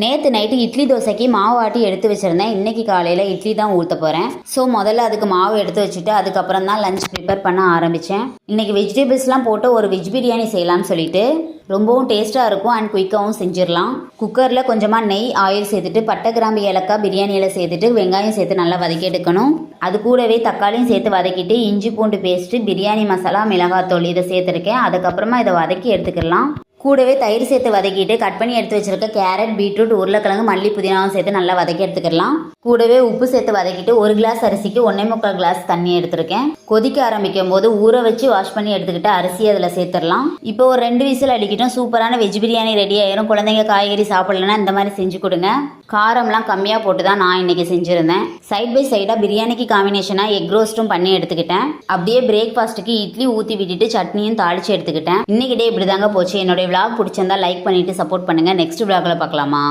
நேற்று நைட்டு இட்லி தோசைக்கு மாவு ஆட்டி எடுத்து வச்சுருந்தேன். இன்றைக்கி காலையில் இட்லி தான் ஊற்ற போகிறேன். ஸோ முதல்ல அதுக்கு மாவு எடுத்து வச்சுட்டு அதுக்கப்புறம் தான் லஞ்ச் ப்ரிப்பேர் பண்ண ஆரம்பித்தேன். இன்றைக்கி வெஜிடபிள்ஸ்லாம் போட்டு ஒரு வெஜ் பிரியாணி செய்யலாம்னு சொல்லிட்டு ரொம்பவும் டேஸ்ட்டாக இருக்கும் அண்ட் குயிக்காகவும் செஞ்சிடலாம். குக்கரில் கொஞ்சமாக நெய் ஆயில் சேர்த்துட்டு பட்டை கிராம்பு ஏலக்காய் பிரியாணியில் சேர்த்துட்டு வெங்காயம் சேர்த்து நல்லா வதக்கி எடுக்கணும். அது கூடவே தக்காளியும் சேர்த்து வதக்கிட்டு இஞ்சி பூண்டு பேஸ்ட்டு பிரியாணி மசாலா மிளகாத்தூள் இதை சேர்த்துருக்கேன். அதுக்கப்புறமா இதை வதக்கி எடுத்துக்கலாம். கூடவே தயிர் சேர்த்து வதக்கிட்டு கட் பண்ணி எடுத்து வச்சிருக்க கேரட் பீட்ரூட் உருளைக்கிழங்கு மல்லி புதினாவும் சேர்த்து நல்லா வதக்கி எடுத்துக்கலாம். கூடவே உப்பு சேர்த்து வதக்கிட்டு 1 கிளாஸ் அரிசிக்கு 1.25 கிளாஸ் தண்ணி எடுத்திருக்கேன். கொதிக்க ஆரம்பிக்கும் போது ஊற வச்சு வாஷ் பண்ணி எடுத்துக்கிட்டு அரிசி அதில் சேர்த்துடலாம். இப்போ ஒரு 2 விசில் அடிக்கிட்டோம். சூப்பரான வெஜ் பிரியாணி ரெடி ஆயிரும். குழந்தைங்க காய்கறி சாப்பிடலன்னா இந்த மாதிரி செஞ்சு கொடுங்க. காரம்லாம் கம்மியாக போட்டு தான் நான் இன்னைக்கு செஞ்சுருந்தேன். சைட் பை சைடாக பிரியாணிக்கு காம்பினேஷனாக எக் ரோஸ்ட்டும் பண்ணி எடுத்துக்கிட்டேன். அப்படியே பிரேக்ஃபாஸ்ட்டுக்கு இட்லி ஊற்றி விட்டுட்டு சட்னியும் தாளித்து எடுத்துக்கிட்டேன். இன்னைக்கு டே இப்படி தாங்க போச்சு. என்னுடைய vlog பிடிச்சிருந்தா லைக் பண்ணிட்டு சப்போர்ட் பண்ணுங்க. நெக்ஸ்ட் vlogல பார்க்கலாமா?